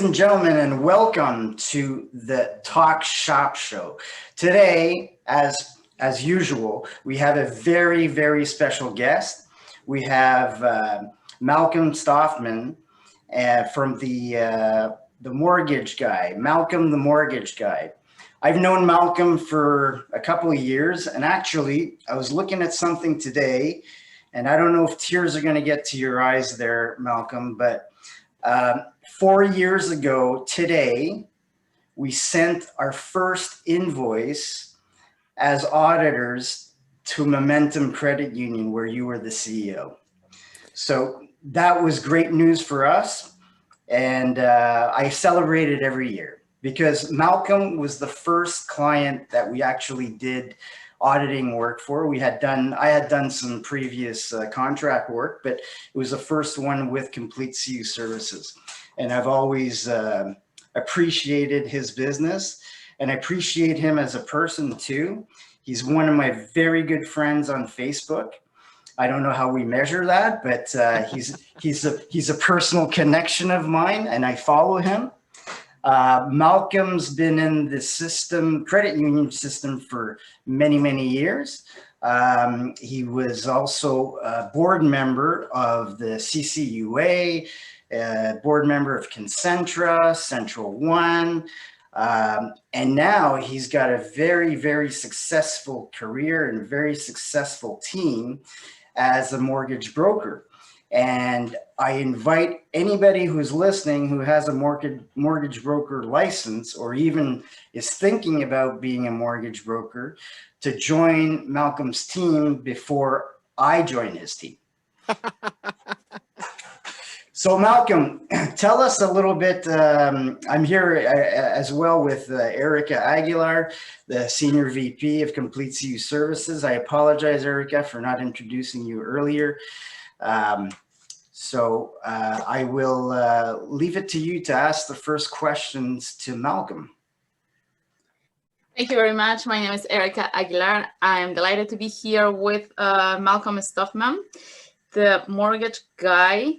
ladies and gentlemen, and welcome to the Talk Shop Show. Today, as usual, we have a very special guest. We have Malcolm Stoffman from the Mortgage Guy, Malcolm the Mortgage Guy. I've known Malcolm for a couple of years, and actually, I was looking at something today, and I don't know if tears are going to get to your eyes there, Malcolm, but 4 years ago today, we sent our first invoice as auditors to Momentum Credit Union, where you were the CEO. So that was great news for us. And I celebrate it every year because Malcolm was the first client that we actually did auditing work for. I had done some previous contract work, but it was the first one with Complete CU Services. And I've always appreciated his business, and I appreciate him as a person too. He's one of my very good friends on Facebook. I don't know how we measure that, but he's a personal connection of mine, and I follow him. Malcolm's been in the system, credit union system, for many years. He was also a board member of the CCUA, board member of Concentra, Central One, and now he's got a very successful career and a very successful team as a mortgage broker. And I invite anybody who's listening who has a mortgage broker license or even is thinking about being a mortgage broker to join Malcolm's team before I join his team. So Malcolm, tell us a little bit. I'm here as well with Erica Aguilar, the Senior VP of Complete CU Services. I apologize, Erica, for not introducing you earlier. So I will leave it to you to ask the first questions to Malcolm. Thank you very much. My name is Erica Aguilar. I am delighted to be here with Malcolm Stoffman, the Mortgage Guy.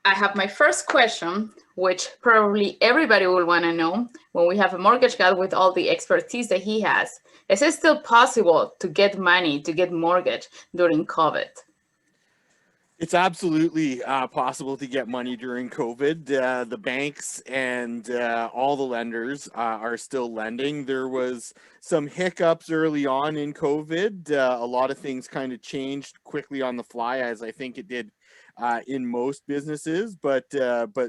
I have my first question, which probably everybody will want to know. When we have a mortgage guy with all the expertise that he has, is it still possible to get money, to get mortgage during COVID? It's absolutely possible to get money during COVID. The banks and all the lenders are still lending. There was some hiccups early on in COVID. A lot of things kind of changed quickly on the fly, as I think it did in most businesses, but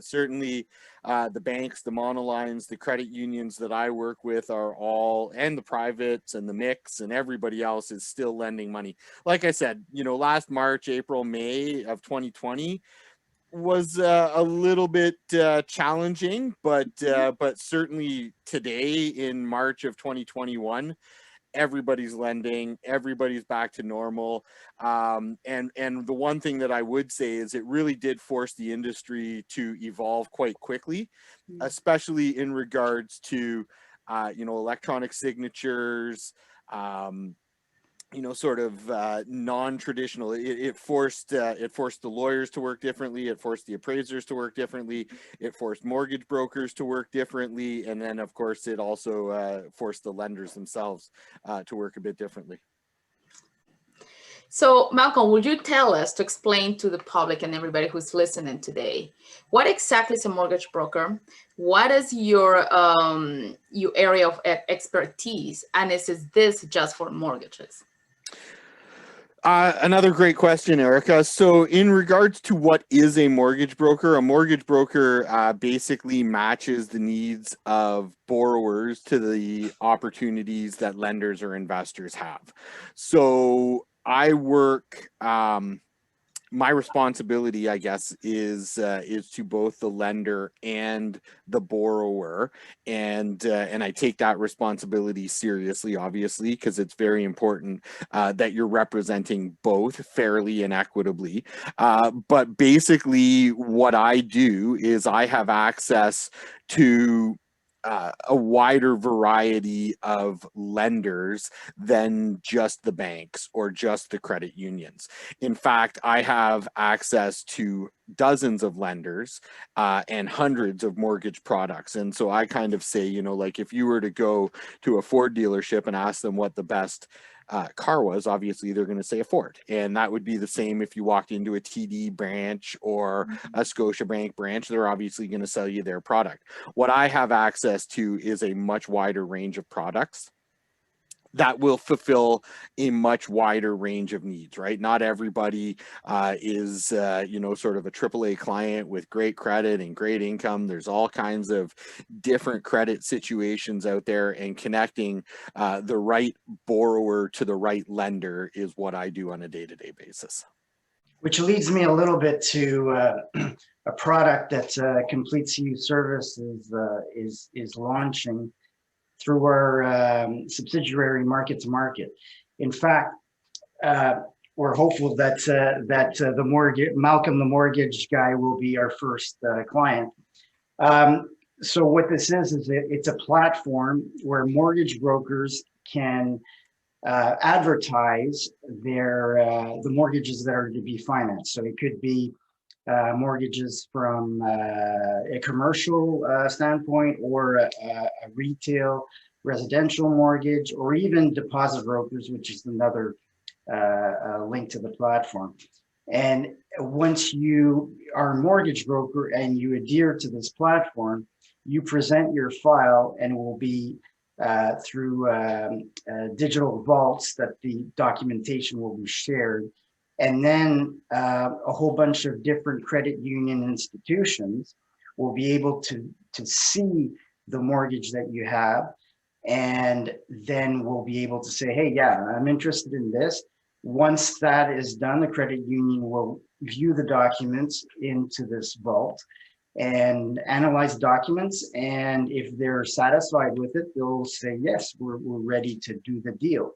certainly the banks, the monolines, the credit unions that I work with are all, and the privates and the mix and everybody else is still lending money. Like I said, last March, April, May of 2020 was a little bit challenging, but certainly today in March of 2021, everybody's lending, everybody's back to normal. And the one thing that I would say is it really did force the industry to evolve quite quickly, especially in regards to, electronic signatures, sort of non-traditional. It forced the lawyers to work differently. It forced the appraisers to work differently. It forced mortgage brokers to work differently. And then, of course, it also forced the lenders themselves to work a bit differently. So, Malcolm, would you tell us, to explain to the public and everybody who's listening today, what exactly is a mortgage broker? What is your area of expertise? And is this just for mortgages? Another great question, Erica. So in regards to what is a mortgage broker basically matches the needs of borrowers to the opportunities that lenders or investors have. So I work, my responsibility, I guess, is to both the lender and the borrower, and I take that responsibility seriously, obviously, because it's very important that you're representing both fairly and equitably. But basically, what I do is I have access to a wider variety of lenders than just the banks or just the credit unions. In fact, I have access to dozens of lenders and hundreds of mortgage products. And so I kind of say, you know, like if you were to go to a Ford dealership and ask them what the best car was, obviously they're going to say a Ford. And that would be the same if you walked into a TD branch or a Scotiabank branch. They're obviously going to sell you their product. What I have access to is a much wider range of products that will fulfill a much wider range of needs, right? Not everybody is, you know, sort of a AAA client with great credit and great income. There's all kinds of different credit situations out there, and connecting the right borrower to the right lender is what I do on a day-to-day basis. Which leads me a little bit to a product that Complete CU Services is launching through our subsidiary Market to Market. In fact, we're hopeful that the mortgage Malcolm, the mortgage guy, will be our first client. So what this is it's a platform where mortgage brokers can advertise the mortgages that are to be financed. So it could be mortgages from a commercial standpoint, or a retail residential mortgage, or even deposit brokers, which is another link to the platform. And once you are a mortgage broker and you adhere to this platform, you present your file, and it will be through digital vaults that the documentation will be shared. And then a whole bunch of different credit union institutions will be able to see the mortgage that you have, and then we'll be able to say, hey, yeah, I'm interested in this. Once that is done, the credit union will view the documents into this vault and analyze documents. And if they're satisfied with it, they'll say, yes, we're ready to do the deal.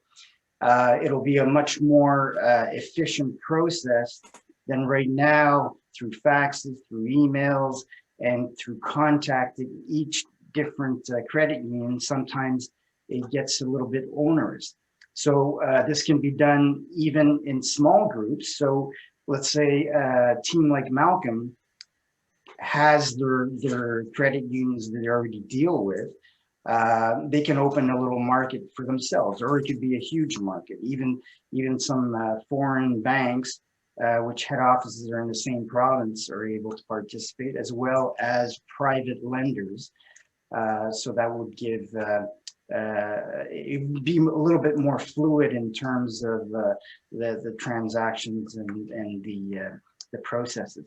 It'll be a much more efficient process than right now, through faxes, through emails, and through contacting each different credit union. Sometimes it gets a little bit onerous. So this can be done even in small groups. So let's say a team like Malcolm has their credit unions that they already deal with. They can open a little market for themselves, or it could be a huge market. Even some foreign banks, which head offices are in the same province, are able to participate, as well as private lenders. So that would give it would be a little bit more fluid in terms of the transactions and the processes.